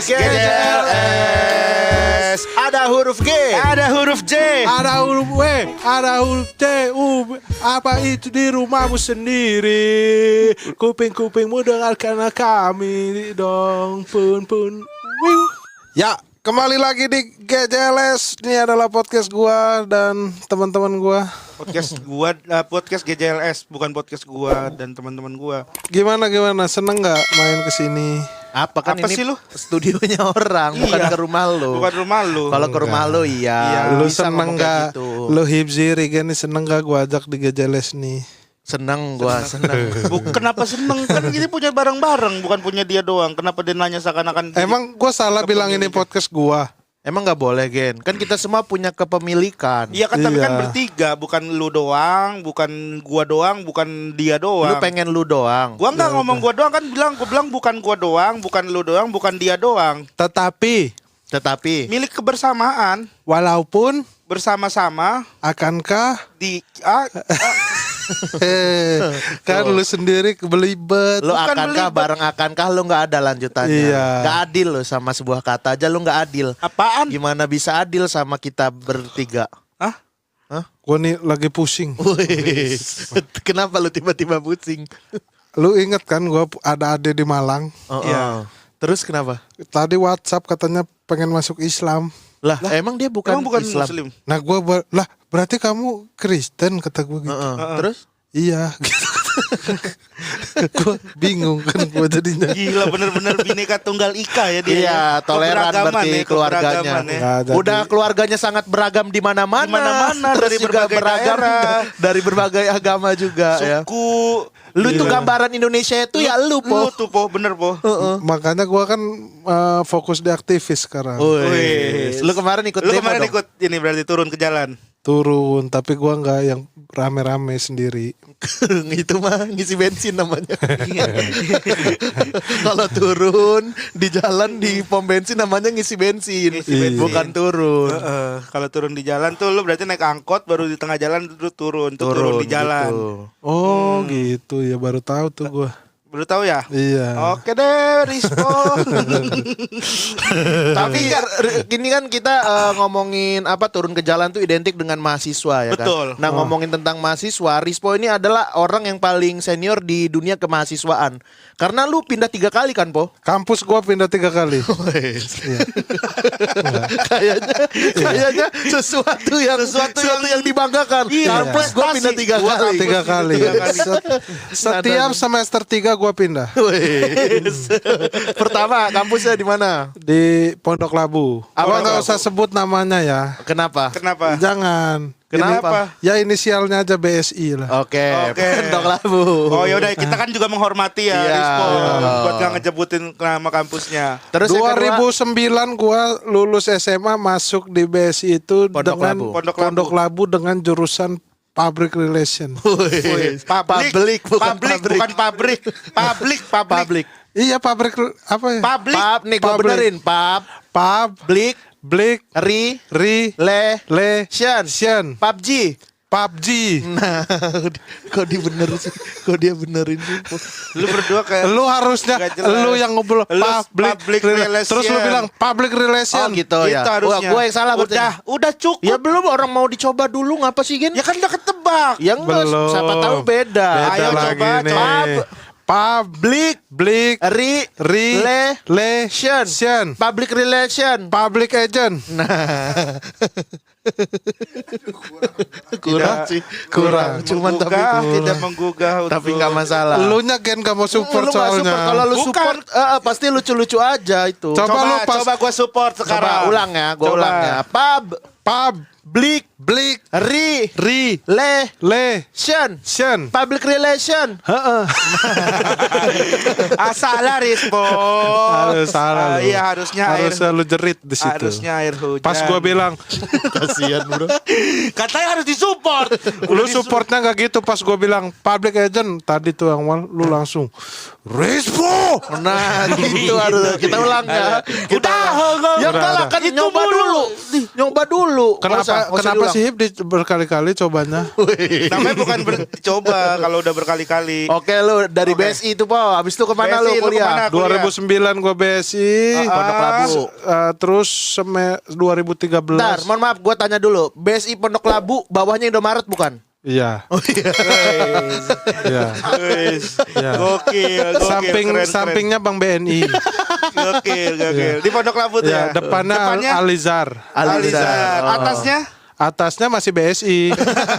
Podcast GJLS. Ada huruf G, Ada huruf J. Ada huruf W, ada huruf T, U. Apa itu di rumahmu sendiri? Kuping-kupingmu dengarkan kami dong, pun. Ya, kembali lagi di GJLS. Ini adalah podcast gua dan teman-teman gua. Podcast GJLS, bukan podcast gua dan teman-teman gua. Gimana? Seneng nggak main kesini? Apa Apa ini sih lu? studionya orang, bukan Iya. ke rumah lu. Bukan rumah lu. Kalau ke rumah lu iya. Lu bisa seneng ngomong kayak nggak? gitu. Lu Hibzi Rigen nih seneng nggak gua ajak di GJLS nih? Seneng gua, seneng. Kenapa seneng? Kan ini punya bareng-bareng, bukan punya dia doang. Kenapa dia nanya seakan-akan Emang gua salah bilang ini podcast gua? Emang nggak boleh, Gen? Kan kita semua punya kepemilikan. Iya kan, tapi kan Iya. bertiga, bukan lu doang, bukan gua doang, bukan dia Lu doang. pengen lu doang. Gua nggak ngomong gua doang, kan gua bilang bukan gua doang, bukan lu doang, bukan dia doang. Tetapi Tetapi Milik kebersamaan, walaupun bersama-sama akankah di kan lu sendiri belibet. lu bukan akankah belibet. bareng akankah lu nggak ada lanjutannya. Iya. Nggak adil lu sama sebuah kata aja lu nggak adil. apaan? Gimana bisa adil sama kita bertiga? Hah? Gua nih lagi pusing. Wih, kenapa lu tiba-tiba pusing? Lu inget kan gua ada ade di Malang. Oh, Iya. Terus kenapa? Tadi WhatsApp katanya pengen masuk Islam. Lah, emang dia bukan, Emang bukan Islam. Muslim. Nah gua lah berarti kamu Kristen kata gua gitu. Terus? Iya. Gua bingung kan gua jadinya. Gila, bener-bener bineka tunggal ika ya dia. Iya, ya. toleran Keberagaman berarti ya, keluarganya. keberagaman ya. Nggak jadi. Udah keluarganya sangat beragam di mana-mana. Di mana-mana, Terus dari juga berbagai beragam daerah. dari berbagai agama juga ya. Suku. Lu tuh Iya. gambaran Indonesia itu ya lu, Lu Po. tuh po, bener po. Makanya gua kan fokus di aktivis sekarang. Wih, lu kemarin ikut Lu demo kemarin dong? ikut ini berarti turun ke jalan. Turun, tapi gua nggak yang rame-rame sendiri. Itu mah ngisi bensin namanya. Kalau turun di jalan di pom bensin namanya ngisi bensin, Ngisi bensin. bukan turun. Kalau turun di jalan tuh lu berarti naik angkot, baru di tengah jalan lu turun di jalan. gitu. Oh gitu ya, baru tahu tuh gua. Baru tahu ya? Iya. Oke deh, respon. Tapi ini kan kita ngomongin apa turun ke jalan tuh identik dengan mahasiswa ya Betul. kan. Nah ngomongin tentang mahasiswa, Rispo ini adalah orang yang paling senior di dunia kemahasiswaan. Karena lu pindah 3 kali kan, Po? Kampus gua pindah 3 kali. Kayaknya sesuatu yang dibanggakan. Iya. Kampus gua pindah 3 Gua kali. 3 kali. Tiga kali. Setiap semester 3 gua pindah. Wes. Pertama kampusnya di mana? Di Pondok Labu. Apa Gua nggak Labu? usah sebut namanya ya. Kenapa? Kenapa? Jangan. Kenapa? Ya inisialnya aja BSI lah. Oke, Oke. Pondok Labu. Oh yaudah, kita kan juga menghormati ya, Iya. respon buat nggak ngejebutin nama kampusnya. Terus yang kedua, 2009 gua lulus SMA masuk di BSI itu Pondok dengan Labu. Pondok Labu dengan jurusan Public Relation. Wih, Publik, bukan pabrik. Public. Iya public apa ya? Publik. Pub nih gue Public. benerin. Public Public Relation. Relation. PUBG. PUBG. Nah, kok dia benerin sih? Lu berdua kayak Lu harusnya Nggak jelas. lu yang ngobrol Lu public relation. Terus lu bilang public relation. Oh gitu ya. Itu harusnya. Wah, gue yang salah berarti. Udah cukup. Ya belum, orang mau dicoba dulu ngapa sih, Gen? Ya kan udah ketebak. Ya enggak, Belum. siapa tahu beda. Beda Ayo lagi coba, nih. Public Relation. Public relation. Public agent. Nah. Kurang sih. Kurang. Cuman tapi tidak menggugah tapi untuk- nggak masalah. Lu nya Gen gak mau support Lu nggak soalnya. support. Kalau lu Bukan. support pasti lucu-lucu aja itu. Coba lu pas- coba gua support Coba sekarang. ulang ya, gua Coba. ulang ya. Public Public relation. relation. Public relation. Salah respon. Harus salah lu. Iya, harusnya lu jerit di situ. harusnya air hujan. Pas gua bilang, Kasihan, Bro. katanya harus disupport. lu supportnya nggak gitu. Pas gua bilang public agent tadi tuh yang awal lu langsung Rispo. Nah, gitu harus kita ulang ya. Kita Udah, ya enggak lah, kan Itu nyoba mulu. dulu. Nyoba dulu. Kenapa Nggak usah kenapa diulang. Sip berkali-kali cobanya. Namanya bukan coba kalau udah berkali-kali. Oke lu dari Oke. BSI itu po. Habis itu kemana BSI, lu lu kuliah? kemana? 2009 gue BSI. Pondok Labu. Terus 2013. Bentar, mohon maaf gue tanya dulu. BSI Pondok Labu bawahnya Indomaret bukan? Iya. Oh iya. Iya. Wis. Iya. Gokil, keren. Sampingnya Bank BNI. Gokil. Di Pondok Labu tuh Ya, ya. depannya Alizar. Alizar. Oh. Atasnya Atasnya masih BSI,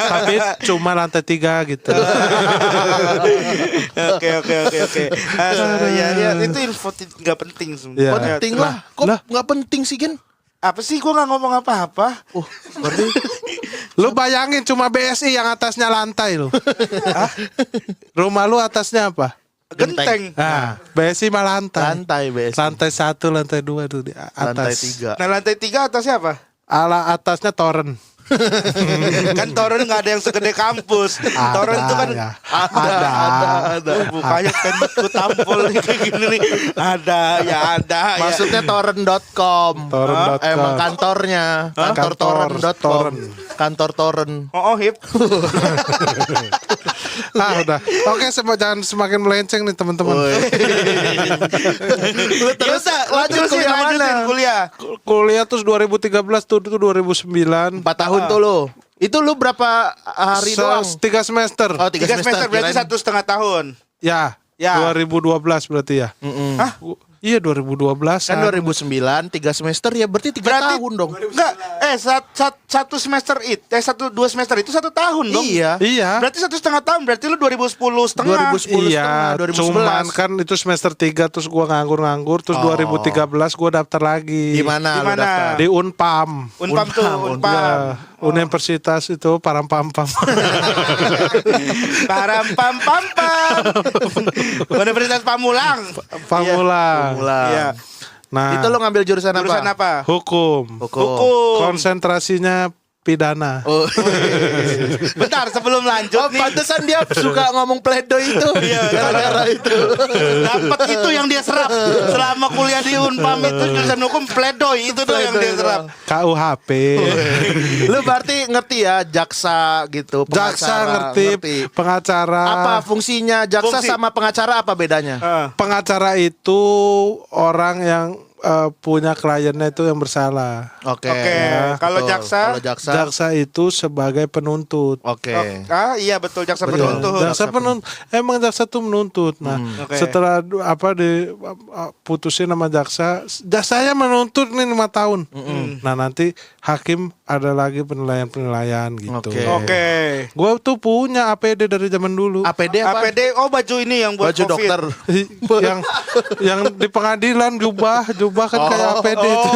tapi cuma lantai 3 gitu. Oke. Ya, itu info nggak penting Iya. sebenarnya. Penting lah. Kok nggak penting sih Gen? Apa sih gua nggak ngomong apa-apa. Berarti Lu bayangin cuma BSI yang atasnya lantai lu. Rumah lu atasnya apa? Genteng. Nah, BSI mah lantai. lantai BSI. Lantai 1, lantai 2 tuh di atas. Lantai 3. Nah, lantai 3 atasnya apa? Ala atasnya toren. Kan toren nggak ada yang segede kampus. Toren itu kan ya. Ada. Bukannya kan ku tampol nih kayak gini nih. Ada. Maksudnya torrent.com. Torrent.com. Emang kantornya. Kantor torrent.com. Torrent. Kantor torrent. Oh, hip. Udah. Oke, jangan semakin melenceng nih teman-teman. Lu terus lanjut kuliah mana? Kuliah. Kuliah terus 2013 tuh 2009. 4 tahun tuh lu. Itu lu berapa hari doang? 3 semester. Oh, 3 3 semester berarti kirain. 1,5 tahun. Ya. Ya. 2012 berarti ya. Hah? Iya 2012 Kan 2009 3 semester ya berarti 3 tahun dong. Enggak, satu semester itu, 2 semester itu 1 tahun dong. Iya. Iya. Berarti 1,5 tahun, berarti lu 2010 setengah. 2010 Iya, setengah, 2011. cuman kan itu semester 3 terus gua nganggur, terus 2013 gua daftar lagi. Di mana lu Di mana? daftar? Di Unpam. Unpam tuh, Unpam. Ya, Universitas itu Parampam-pam. Parampam. Universitas Pamulang. Pamulang. Iya. Nah, Itu lu ngambil jurusan apa? Jurusan apa? hukum. Hukum. Konsentrasinya pidana. Oh. Bentar, sebelum lanjut Oh, nih. pantesan dia suka ngomong pledoi itu. Iya, Gara-gara itu. Dapat itu yang dia serap selama kuliah di Unpam itu jurusan hukum pledoi itu tuh yang dia serap. KUHP. Lu berarti ngerti ya jaksa gitu, Jaksa pengacara, ngerti, pengacara. Apa fungsinya jaksa Fungsi. sama pengacara apa bedanya? Pengacara itu orang yang punya kliennya itu yang bersalah. Oke. Oke, kalau betul. jaksa? Kalau jaksa. Jaksa itu sebagai penuntut. Oke. Iya betul jaksa Betul. penuntut. Jaksa penuntut, emang jaksa tuh menuntut. Nah, Oke. setelah putusin sama jaksa, jaksanya menuntut nih 5 tahun. Nah, nanti hakim ada lagi penilaian gitu. Oke. Oke. Gue tuh punya APD dari zaman dulu. APD apa? APD baju ini yang buat Baju COVID. dokter. yang di pengadilan jubah kan kayak APD itu.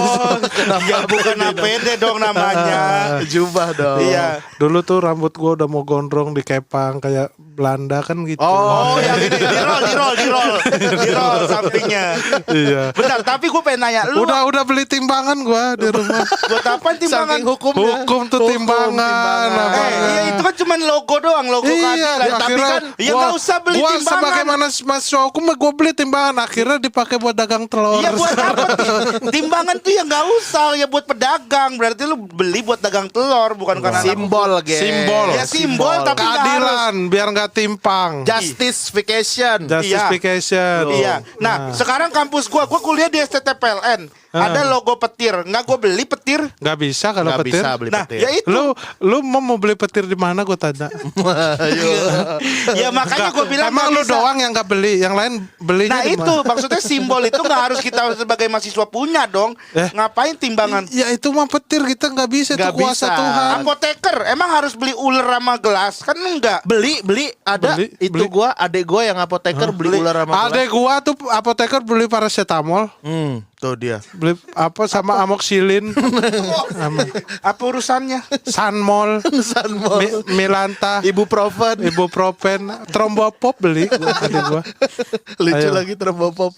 Ya bukan APD dong namanya. Jubah dong. Iya. Dulu tuh rambut gua udah mau gondrong dikepang kayak Belanda kan gitu. Oh, yang ini di roll sampingnya. Iya. Bentar, tapi gue pengen nanya lu Udah beli timbangan gua di rumah. buat apa timbangan? Saking hukumnya. Hukum tuh timbangan. Iya itu kan cuma logo doang, logo Iya, keadilan. Tapi akhirnya kan ya nggak usah beli gua timbangan. sebagaimana mahasiswa hukum gua beli timbangan, akhirnya dipakai buat dagang telur. Iya buat apa? Timbangan tuh ya nggak usah, ya buat pedagang. Berarti lu beli buat dagang telur, bukan karena Simbol, Gen. Simbol. Ya simbol, tapi nggak harus. keadilan biar nggak timpang. Justification. Justification. Iya. Nah, sekarang kampus gua kuliah di STTPLN. Ada logo petir. Nggak gua beli petir. Nggak bisa kalau Nggak petir. bisa beli Nah, petir. ya itu. Lu mau beli petir di mana gue tanya? Ya makanya gua bilang Emang nggak lu bisa. doang yang nggak beli, yang lain belinya Nah di itu mana? maksudnya simbol itu nggak harus kita sebagai mahasiswa punya dong. Ngapain timbangan? Ya itu mah petir kita nggak bisa, itu Nggak kuasa bisa. Tuhan. Apoteker emang harus beli uler sama gelas kan enggak? Beli ada Beli, itu beli. adek gua yang apoteker beli ular sama gelas. Adek gua tuh apoteker beli paracetamol, Tuh dia. beli apa sama amoxicillin, sama Apa urusannya? Sanmol, Sanmol. Milanta, Ibuprofen. ibuprofen, trombopop beli adek gua. Lucu Ayo. lagi trombopop.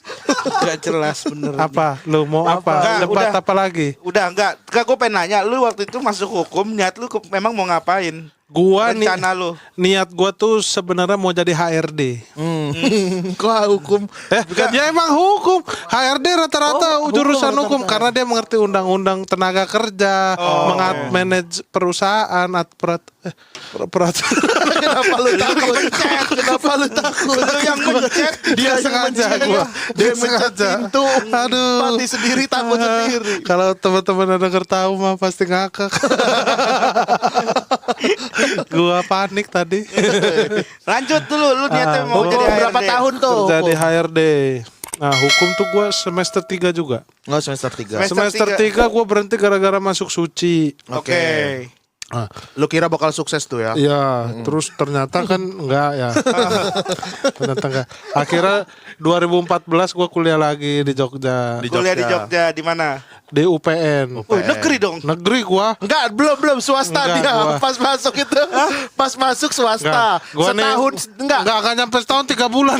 Gak jelas bener. Apa? Lu mau apa? Enggak, Debat udah. apa lagi? Udah enggak gue pengen nanya lu waktu itu masuk hukum niat lu memang mau ngapain? Gua rencana lu? niat gua tuh sebenarnya mau jadi HRD. Kok hukum? Ya emang hukum. HRD rata-rata jurusan hukum karena dia mengerti undang-undang tenaga kerja, manage perusahaan, Kenapa lu takut? Kenapa lu takut? Lu yang mencet. Dia sengaja gua. Dia sengaja. Pintu. Aduh. Mati sendiri, takut sendiri. Kalau teman-teman ada tahu mah pasti ngakak. Gua panik tadi. Lanjut dulu, lu niatnya mau Hukum jadi HRD. berapa tahun tuh? Jadi HRD. Nah, hukum tuh gua semester 3 juga. Nggak, semester 3. Semester 3 gua berhenti gara-gara masuk suci. Oke. Nah, Lu kira bakal sukses tuh ya? iya, terus ternyata kan enggak ya. Ternyata enggak. Akhirnya 2014 gua kuliah lagi di Jogja. Kuliah di Jogja di mana? Di UPN. Oh, negeri dong. Negeri gua. Enggak, belum swasta Enggak, dia. gua. Pas masuk itu, pas masuk swasta. Gua nih- Setahun enggak. akan nyampe setahun 3 bulan.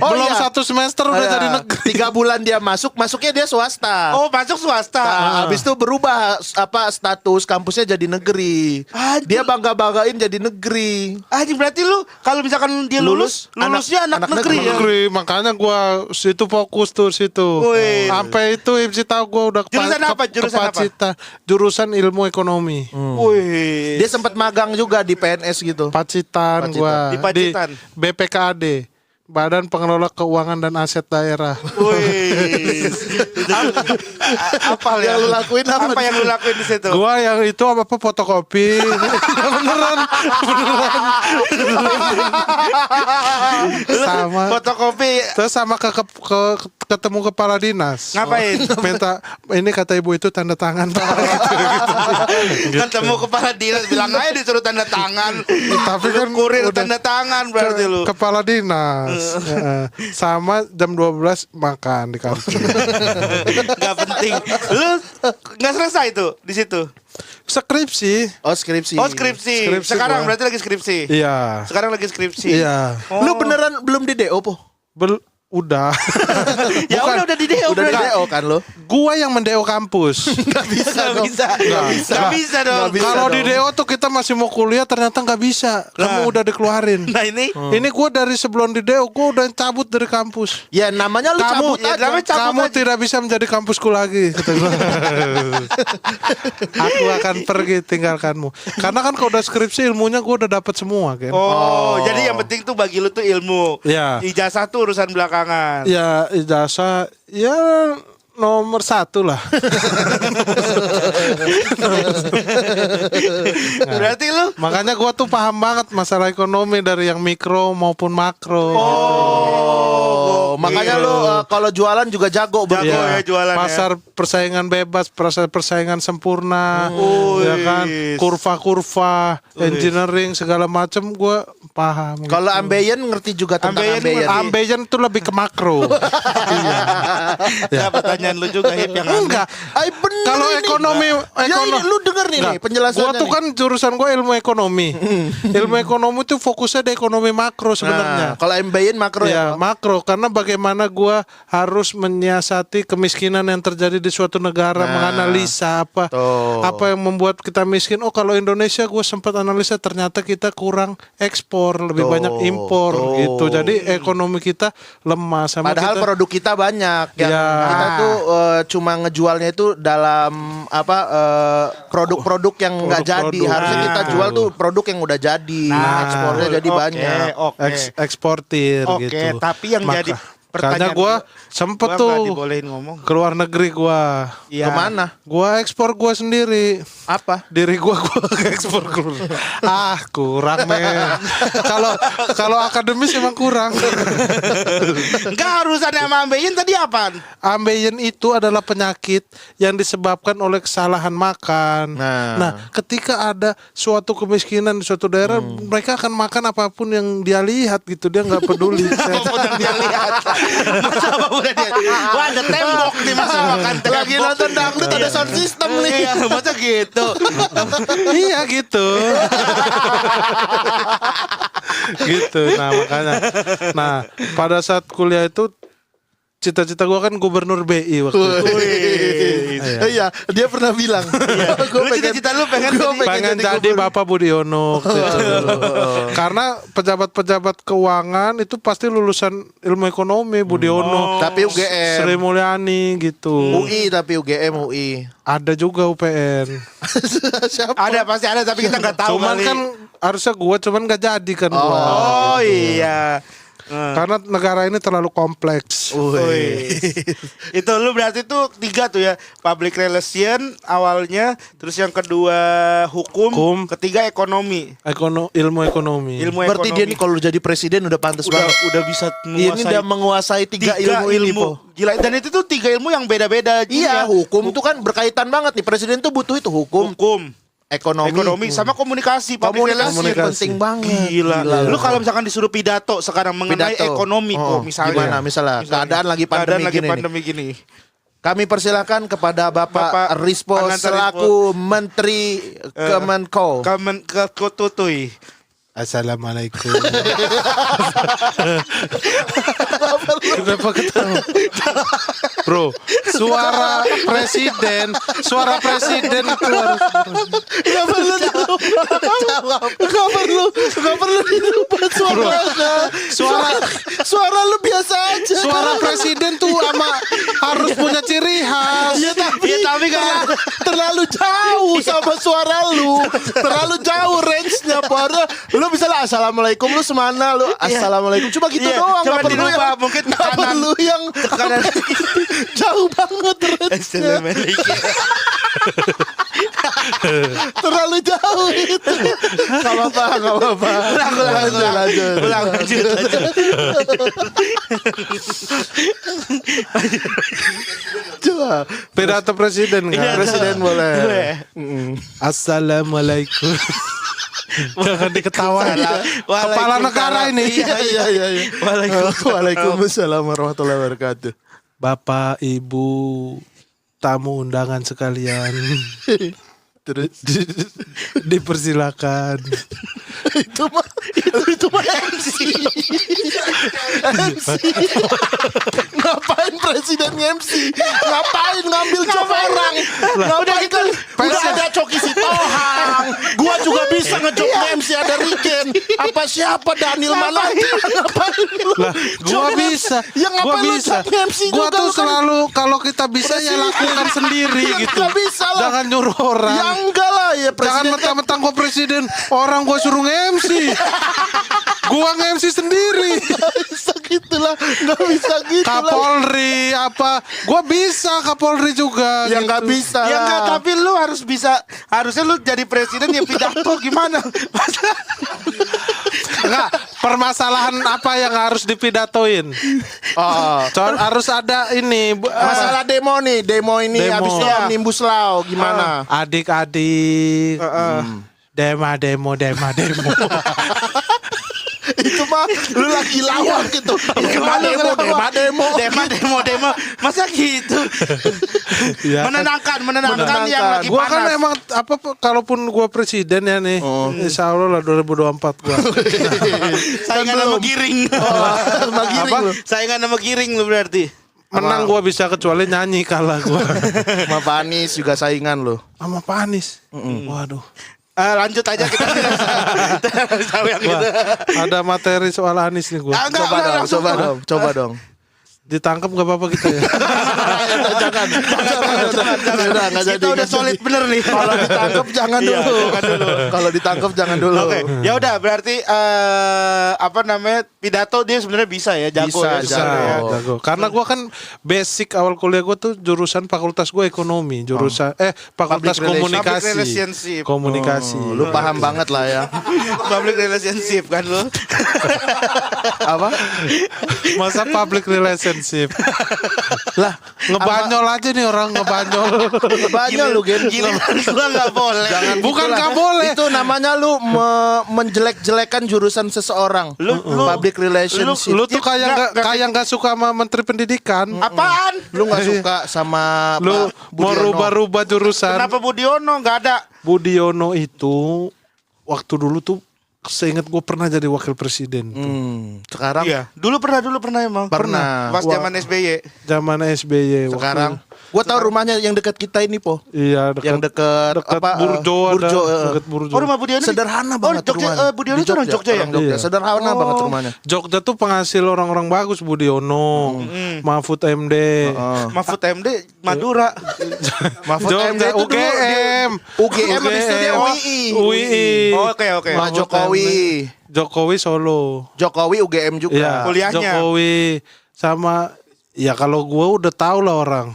Oh, Belum iya. 1 semester udah jadi negeri. 3 bulan dia masuknya dia swasta. Oh, masuk swasta. Nah, habis itu berubah status kampusnya jadi negeri. Anjir. Dia bangga-banggain jadi negeri. Anjing berarti lu kalau misalkan dia lulusnya anak negeri ya. Negeri, makanya gua situ fokus tuh situ. Wih. Sampai itu MC tahu gua udah Jurusan apa? Jurusan apa? Pacitan. Jurusan ilmu ekonomi. Wih. Dia sempat magang juga di PNS gitu. Pacitan gua Di Pacitan. BPKAD. Badan Pengelola Keuangan dan Aset Daerah. Wih. Apa Yang lu lakuin apa Apa di yang lu lakuin di situ? Gua yang itu apa fotokopi. beneran. Sama. Fotokopi Terus sama ketemu kepala dinas. ngapain? Minta ini kata ibu itu tanda tangan Pak. Ketemu kepala dinas bilang aja disuruh tanda tangan. Tapi kan Lu kurir udah tanda tangan berarti lu. Kepala dinas. Heeh. Sama jam 12 makan di kantin. Gak penting. Lu nggak selesai tuh di situ. Skripsi. Oh, skripsi. Oh, skripsi. Skripsi Sekarang gua. berarti lagi skripsi. Iya. Sekarang lagi skripsi. Iya. Oh. Lu beneran belum di DO, Po? Udah. Ya Bukan. udah di DO Udah di berarti. DO kan lo? Gua yang mendeo kampus. Gak bisa. Gak bisa dong. Kalau di DO tuh kita masih mau kuliah ternyata nggak bisa. Kamu Nah. udah dikeluarin. Nah ini Ini gue dari sebelum di DO gue udah cabut dari kampus. Ya namanya lu Kamu, cabut aja. kamu tidak bisa menjadi kampusku lagi. Kata gua. Aku akan pergi tinggalkanmu. Karena kan kalau udah skripsi ilmunya gue udah dapat semua kan. Oh, jadi yang penting tuh bagi lu tuh ilmu. Iya. Ijazah tuh urusan belakangan. Ya ijazah ya nomor 1 lah. Berarti lu Makanya gue tuh paham banget masalah ekonomi dari yang mikro maupun makro. Oh, makanya lu kalau jualan juga jago Jago berarti. ya jualan ya. Pasar persaingan bebas, pasar persaingan sempurna, Oh, ya kan, wis. kurva-kurva, engineering segala macam gue paham. Kalau Ambeien ngerti juga tentang Ambeien Ambeien. ngerti. Ambeien tuh lebih ke makro. Ya pertanyaan lu juga Hip yang aneh. Enggak. Ay, bener Kalau ini. ekonomi, Ya ini lu denger nih Enggak. penjelasannya. Gua tuh kan jurusan gue ilmu ekonomi. Ilmu ekonomi tuh fokusnya di ekonomi makro sebenarnya. Nah, kalau Ambeien makro Ya ya. makro, karena bagaimana gua harus menyiasati kemiskinan yang terjadi di suatu negara, menganalisa apa yang membuat kita miskin. Oh kalau Indonesia gue sempat analisa ternyata kita kurang ekspor, lebih banyak impor gitu. Jadi ekonomi kita lemah sama Padahal kita. produk kita banyak yang Ya. kita tuh cuma ngejualnya itu dalam produk-produk yang nggak jadi. Produk-produk. Harusnya kita jual tuh produk yang udah jadi. Ekspornya jadi banyak. Oke. Eksportir Oke, gitu. tapi yang jadi Makanya pertanyaan gue gua sempet nggak tuh dibolehin ngomong. ke luar negeri gue. Iya. Kemana? Gue ekspor gue sendiri. Apa? Diri gue ekspor keluar. Kurang men. Kalau akademis emang kurang. Enggak urusannya sama Ambeien tadi apaan? Ambeien itu adalah penyakit yang disebabkan oleh kesalahan makan. Nah, ketika ada suatu kemiskinan di suatu daerah, mereka akan makan apapun yang dia lihat gitu. Dia nggak peduli. Apapun yang dia lihat. Apapun yang dia. Wah, ada tembok nih masa makan tembok. Lagi nonton dangdut ada sound system nih. Iya, masa gitu. Iya gitu. Gitu. Nah, makanya. Nah, pada saat kuliah itu cita-cita gua kan gubernur BI waktu itu. Iya, dia pernah bilang. Lu cita-cita lu pengen Pengen jadi Bapak Budiono waktu itu. Karena pejabat-pejabat keuangan itu pasti lulusan ilmu ekonomi Budiono. Tapi UGM. Sri Mulyani gitu. UI tapi UGM UI. Ada juga UPN. Siapa? Ada pasti ada tapi kita nggak tahu Cuman kali. kan harusnya gua cuman gak jadi kan gua. Oh iya. Karena negara ini terlalu kompleks. Wih. Itu lu berarti tuh 3 tuh ya. Public relation awalnya, terus yang kedua hukum, Hukum. ketiga ekonomi. Ilmu ekonomi. Ilmu Berarti ekonomi. dia nih kalau jadi presiden udah pantas banget. udah bisa Ini udah menguasai tiga ilmu ini, Po. Gila, dan itu tuh 3 ilmu yang beda-beda. Iya, hukum tuh kan berkaitan banget nih. Presiden tuh butuh itu hukum, ekonomi sama komunikasi, public komunikasi relation. penting banget. Gila. Lu kalau misalkan disuruh pidato sekarang mengenai Pidato. ekonomi, Oh, misalnya. gimana? Misalnya, keadaan lagi pandemi gini nih. Kami persilakan kepada Bapak Rispo Ananta selaku Menteri Kemenko. Tutui. Assalamualaikum. Kenapa ketawa? Bro, suara presiden itu harus Gak perlu dijawab. Gak perlu dirubah suaranya. Suara lu biasa aja. suara presiden tuh harus punya ciri khas. Ya tapi kan terlalu jauh sama suara lu. Terlalu jauh range-nya, Padahal lu bisa lah assalamualaikum lu semana lu assalamualaikum cuma gitu Iya, doang. cuma Gak perlu dirubah, yang mungkin gak tekanan. perlu yang Tekanan. jauh banget range-nya. Assalamualaikum. Terlalu jauh itu. Gak apa-apa. Lanjut. Coba Pidato presiden kan? presiden boleh. Assalamualaikum. Jangan diketawain. Kepala negara ini. Iya. Waalaikumsalam warahmatullahi wabarakatuh. Bapak, Ibu, tamu undangan sekalian. Terus Dipersilakan. itu mah MC. Ngapain presiden MC? Ngapain ngambil job orang? Udah gitu udah ada Coki Sitohang. Gua juga bisa ngejob MC ada Riken. Apa siapa Daniel Mananta? Ngapain lu? Lah, gua bisa. Ya Gua ngapain lu bisa. job MC Gua juga tuh lu kan? selalu kalau kita bisa ya lakukan sendiri Ya gitu. nggak bisa lah. Jangan nyuruh orang. Ya enggak lah ya Jangan presiden. mentang-mentang gua presiden, orang gua suruh nge-MC. Gua nge-MC sendiri. Nggak bisa gitu lah. Nggak bisa gitu lah. Kapolri apa? Gua bisa Kapolri juga. Ya gitu. nggak bisa Ya lah. enggak, tapi lu harus bisa. Harusnya lu jadi presiden ya pidato gimana? Enggak, permasalahan apa yang harus dipidatoin? Oh. Harus ada ini Masalah demo nih, demo ini Demo. habis Iya. Omnibus Law gimana? adik-adik. Demo. Itu mah lu lagi lawak gitu. Gimana demo. Masa gitu? Ya, menenangkan yang lagi Gua kan panas. emang kalaupun gua presiden ya nih, insya Allah lah 2024 gua. Saingan sama Giring. Magiring lu. Saingan sama Giring lu berarti. Menang gua bisa kecuali nyanyi kalah gua. Sama Pak Anies juga saingan lu. Sama Pak Anies. Waduh. Lanjut aja kita tahu yang Wah, gitu. ada materi soal Anies nih gua. Coba dong. Ditangkap gak apa-apa kita ya. Jangan. Udah, nggak jadi, Kita udah nggak solid jadi. bener nih. Kalau ditangkap jangan Iya, dulu. jangan dulu. Kalau ditangkap jangan dulu. Oke, ya udah berarti apa namanya pidato dia sebenarnya bisa ya, jago Bisa, ya, Bisa, sebenarnya ya. jago. Karena gua kan basic awal kuliah gua tuh jurusan fakultas gua ekonomi, fakultas Public komunikasi. Public relationship. Komunikasi. Lu paham banget lah ya. Public relationship kan lu. Apa? Masa public relationship? Lah, Ngebanyol aja nih orang ngebanyol. banyak lu Gen. Giliran gua enggak boleh. Bukan Itulah. nggak boleh. Itu namanya lu menjelek-jelekan jurusan seseorang. Lu- Public relationship. Lu tuh kayak nggak suka sama Menteri Pendidikan. Apaan? Lu nggak suka sama Lu Pak mau Budiono. rubah-rubah jurusan. Kenapa Budiono enggak ada? Budiono itu waktu dulu tuh seingat gue pernah jadi wakil presiden. Sekarang Iya, dulu pernah emang. Pernah. Pas zaman SBY. Zaman SBY. Sekarang? Gua tahu rumahnya yang dekat kita ini, Po. Iya, Yang dekat apa? Burjo, Burjo. dekat Burjo. Oh, rumah Budiono Sederhana banget Jogja, rumahnya. Budiono Di tuh orang Jogja ya? orang Jogja. Iya. Sederhana banget rumahnya. Jogja tuh penghasil orang-orang bagus, Budiono, Mahfud MD. Mahfud MD Madura. Mahfud MD itu dulu UGM. UGM habis itu dia UII. UII. Oh, oke. Pak Jokowi. Jokowi Solo. Jokowi UGM juga. Iya, Kuliahnya. Jokowi sama ya kalau gue udah tahu lah orang.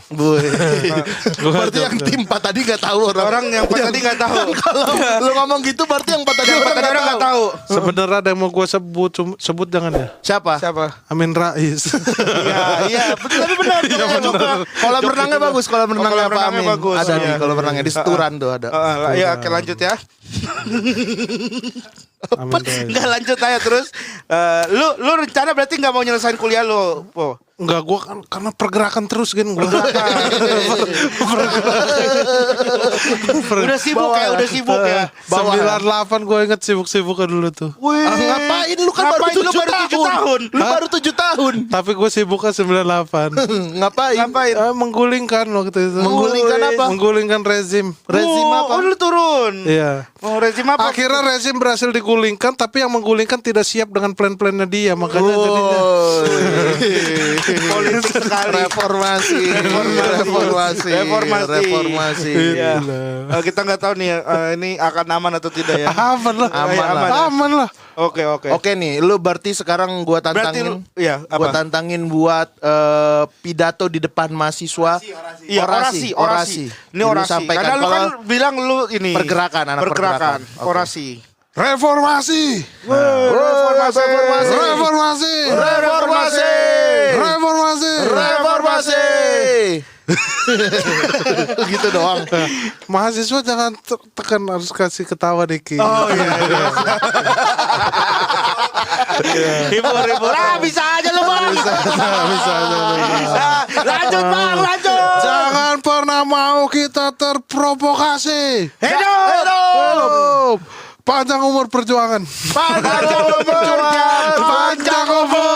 Berarti yang tim 4 tadi gak tahu orang. Orang yang tadi nggak tahu. Kalau lu ngomong gitu berarti yang 4 tadi Yang tadi orang nggak tahu. Sebenarnya ada yang mau gue sebut jangan ya. Siapa? Amin Rais. Iya, betul tapi benar. Kolam renangnya bagus, kolam renangnya kolam Pak renangnya Amin. bagus, Ada iya. nih kolam renangnya di Seturan tuh ada. Ya, oke lanjut ya. Amin Rais. Nggak lanjut aja terus. Lu rencana berarti nggak mau nyelesain kuliah lu, Po? Enggak, gue kan karena pergerakan terus kan gue. Udah sibuk ya. 98 gue inget sibuk-sibuknya dulu tuh. Wih. Ngapain lu kan baru Ngapain lu 7 baru 7 tahun. tahun? Lu baru 7 tahun. Tapi gue sibuknya 98. Ngapain? Menggulingkan waktu itu. Menggulingkan apa? Menggulingkan rezim. Rezim apa? Oh, lu turun. Iya. Oh, rezim apa? Akhirnya rezim berhasil digulingkan, tapi yang menggulingkan tidak siap dengan plan-plannya dia, makanya jadinya. Politik sekali. Reformasi. Iya. Kita nggak tahu nih ini akan aman atau tidak ya. Aman lah. Aman lah. Oke. Oke nih, lu berarti sekarang gua tantangin. Iya, Gua apa? tantangin buat pidato di depan mahasiswa. Iya, orasi. Ini Lu orasi. sampaikan. Karena lu kan Kalau bilang lu ini Pergerakan, anak pergerakan. Oke. Orasi. Reformasi. Reformasi. Reformasi. Reformasi. Reformasi. Reformasi. Gitu doang. Mahasiswa jangan tekan, harus kasih ketawa dikit. Oh iya. Hibur. Bisa aja lu, Bang. Bisa aja. Lanjut, Bang, lanjut. Jangan pernah mau kita terprovokasi. Hidup. Panjang umur perjuangan. Panjang umur. Panjang umur